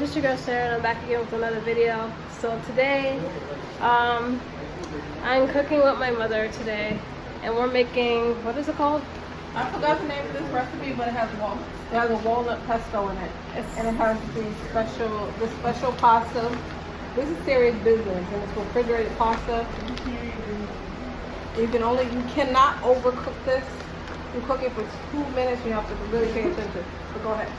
it's your girl Sarah, and I'm back again with another video. So today, I'm cooking with my mother today, and we're making, what is it called? I forgot the name of this recipe, but it has a walnut pesto in it, and it has the special pasta. This is serious business, and it's refrigerated pasta. You cannot overcook this. You cook it for 2 minutes. You have to really pay attention. So go ahead.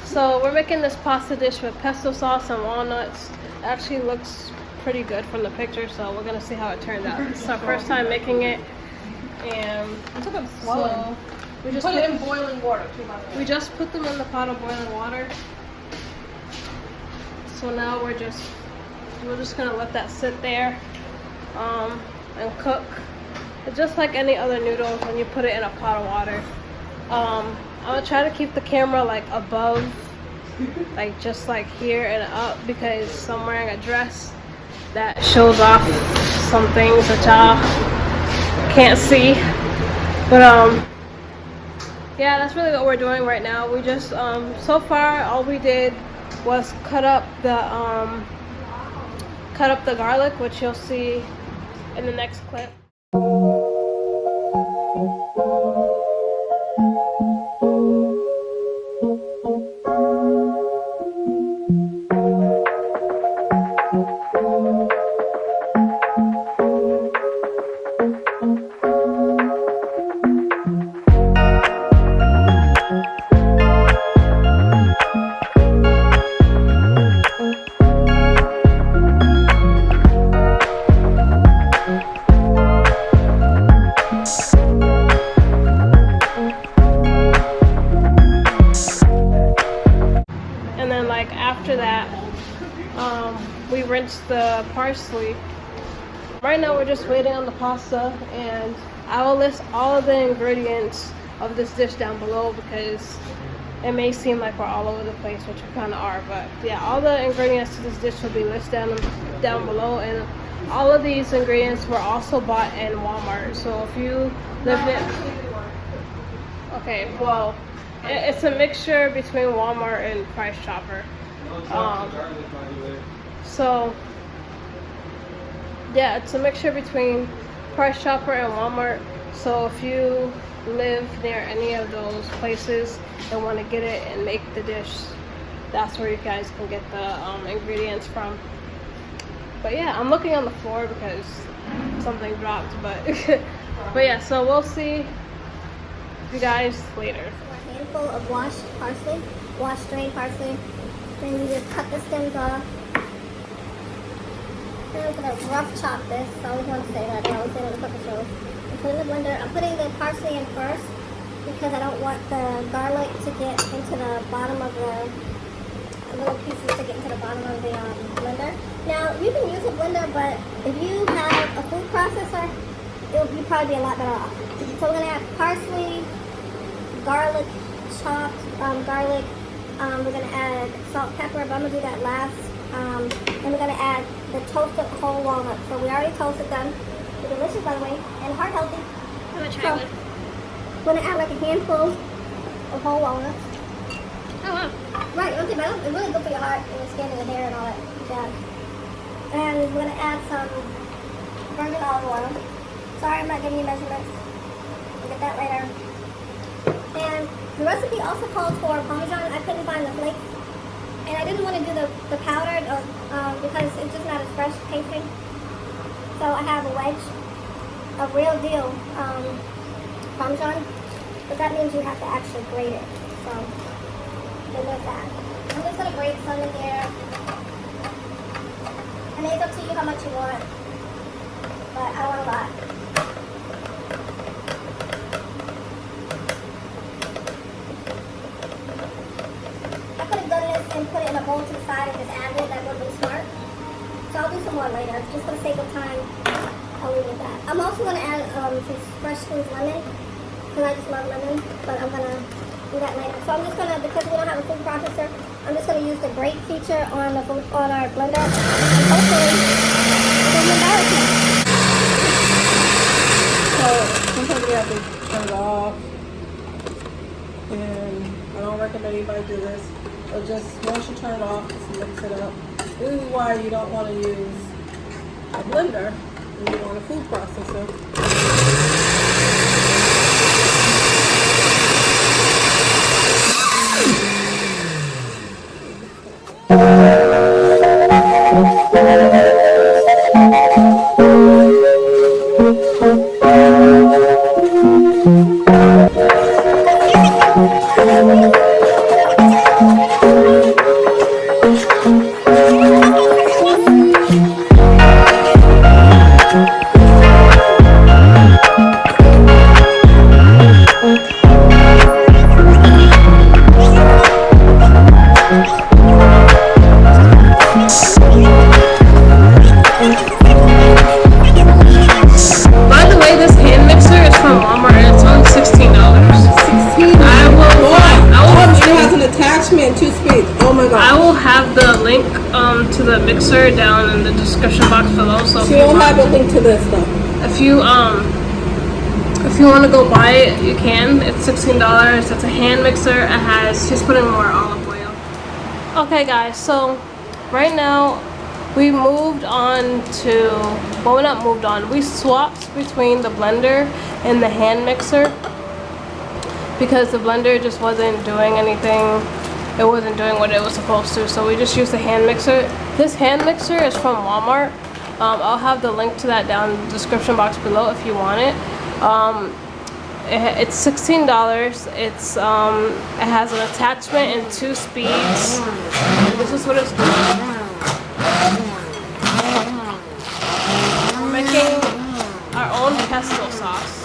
So we're making this pasta dish with pesto sauce and walnuts. It actually looks pretty good from the picture, so we're gonna see how it turns out. It's our first time making it, and Look at them swelling. so we just put it in boiling water too, by the way. We just put them in the pot of boiling water. So now we're just gonna let that sit there and cook. It's just like any other noodles when you put it in a pot of water. I'm gonna try to keep the camera like above, like just like here and up, because I'm wearing a dress that shows off some things that y'all can't see. But yeah, that's really what we're doing right now. We just so far all we did was cut up the garlic, which you'll see in the next clip. And then like after that, we rinse the parsley. Right now we're just waiting on the pasta, and I will list all of the ingredients of this dish down below, because it may seem like we're all over the place, which we kind of are, but yeah, all the ingredients to this dish will be listed down below, and all of these ingredients were also bought in Walmart. So if you live in, okay, well, it's a mixture between Walmart and Price Chopper. So yeah, it's a mixture between Price Chopper and Walmart. So if you live near any of those places and want to get it and make the dish, that's where you guys can get the ingredients from. But yeah, I'm looking on the floor because something dropped, but but yeah, so we'll see you guys later. A handful of washed parsley, washed drained parsley. Then you just cut the stems off. Then I'm gonna rough chop this. I always want to say that. I always say that in the cooking shows. And put it in the blender. I'm putting the parsley in first because I don't want the garlic to get into the bottom of the little pieces to get into the bottom of the blender. Now you can use a blender, but if you have a food processor, you'll probably be a lot better off. So we're gonna add parsley, garlic, chopped garlic. We're gonna add salt, pepper, but I'm gonna do that last. And we're gonna add the toasted whole walnut. So we already toasted them. They're delicious, by the way, and heart healthy. I'm gonna try So one. we're gonna add like a handful of whole walnuts. Oh wow. Right, okay, but it's really good for your heart and your skin and your hair and all that jazz. And we're gonna add some virgin olive oil. Sorry, I'm not giving you measurements. We'll get that later. And the recipe also calls for Parmesan. I couldn't find the flakes. And I didn't want to do the powdered because it's just not as fresh tasting. So I have a wedge of real deal Parmesan. But that means you have to actually grate it. So then there's that. I'm just going to grate some in here. I mean, it's up to you how much you want. But I don't want a lot. And put it in a bowl to the side and just add it. That would be smart. So I'll do some more later. Just for the sake of time, I'll leave it at that. I'm also going to add some fresh squeezed lemon, because I just love lemon, but I'm going to do that later. So I'm just going to, because we don't have a food processor, I'm just going to use the grate feature on our blender, and hopefully it doesn't embarrass me. So sometimes we have to turn it off, and I don't recommend recommend anybody do this. But just once you turn it off, just mix it up. This is why you don't want to use a blender when you want a food processor. To the mixer down in the description box below. So she will have a link to this stuff. If you want to go buy it, you can. It's $16. It's a hand mixer. It has, she's putting more olive oil. Okay guys, so right now we moved on to, well, we're not moved on, we swapped between the blender and the hand mixer because the blender just wasn't doing anything. It wasn't doing what it was supposed to, so we just used the hand mixer. This hand mixer is from Walmart. I'll have the link to that down in the description box below if you want it. It's $16. It's it has an attachment and 2 speeds. And this is what it's doing. We're making our own pesto sauce.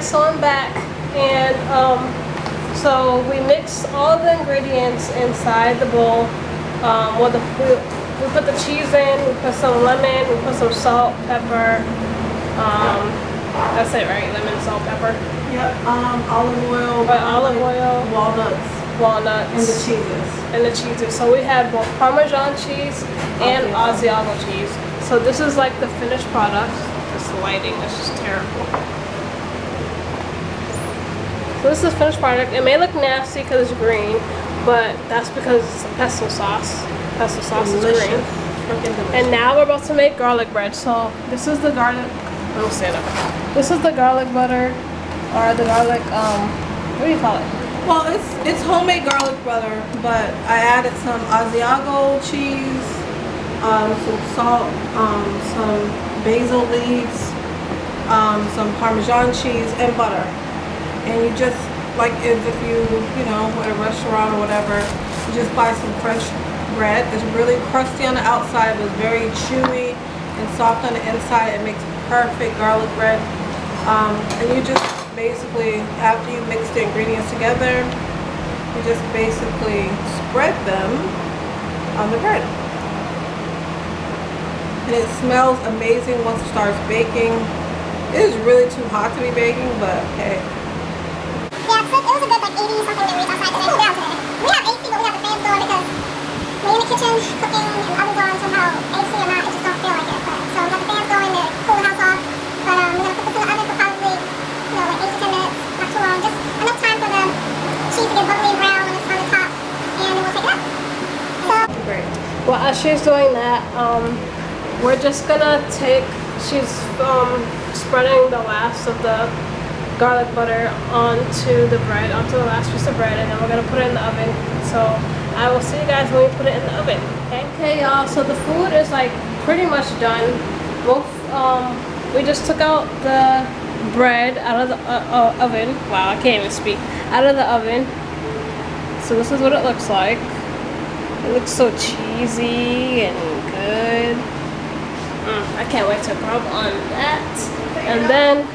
So I'm back, and so we mix all the ingredients inside the bowl. We put the cheese in, we put some lemon, we put some salt, pepper. That's it, right? Lemon, salt, pepper. Yep. Olive oil. Walnuts. And the cheeses. So we had both Parmesan cheese and Asiago cheese. So this is like the finished product. This lighting is just terrible. So this is the finished product. It may look nasty because it's green, but that's because it's a pesto sauce. Pesto sauce is green. And now we're about to make garlic bread. So this is the garlic. Let me stand up. This is the garlic butter, or the garlic. What do you call it? Well, it's homemade garlic butter, but I added some Asiago cheese, some salt, some basil leaves, some Parmesan cheese, and butter. And you just, like if you know, at a restaurant or whatever, you just buy some fresh bread. It's really crusty on the outside, but it's very chewy and soft on the inside. It makes perfect garlic bread. And you just basically, after you mix the ingredients together, you just basically spread them on the bread. And it smells amazing once it starts baking. It is really too hot to be baking, but hey. Yeah, so it was a good like 80 something degrees outside today. Cool down today. We have AC, but we have the fans going because we're in the kitchen cooking and the oven's on somehow. AC or not, it just don't feel like it. But, so we got the fans going to cool the house off. But we're going to put this in the oven for probably, you know, like 8 to 10 minutes. Not too long. Just enough time for the cheese to get bubbly and brown when it's on the top. And then we'll take it up. So. Great. Well, as she's doing that, we're just going to take, she's spreading the last of the garlic butter onto the bread, onto the last piece of bread, and then we're gonna put it in the oven. So I will see you guys when we put it in the oven. Okay, y'all. So the food is like pretty much done. Both we just took out the bread out of the oven. Wow, I can't even speak. Out of the oven. So this is what it looks like. It looks so cheesy and good. I can't wait to rub on that. And then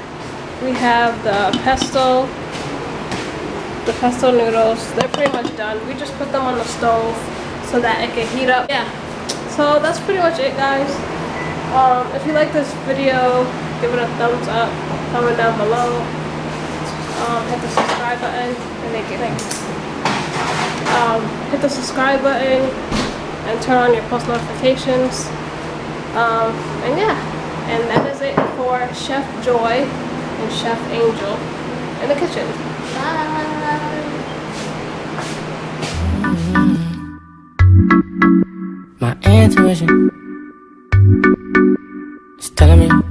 we have the pesto noodles. They're pretty much done. We just put them on the stove so that it can heat up. Yeah, so that's pretty much it, guys. If you like this video, give it a thumbs up, comment down below, hit the subscribe button and hit the subscribe button and turn on your post notifications. And yeah, and that is it for Chef Joy and Chef Angel in the kitchen. Bye. My intuition is telling me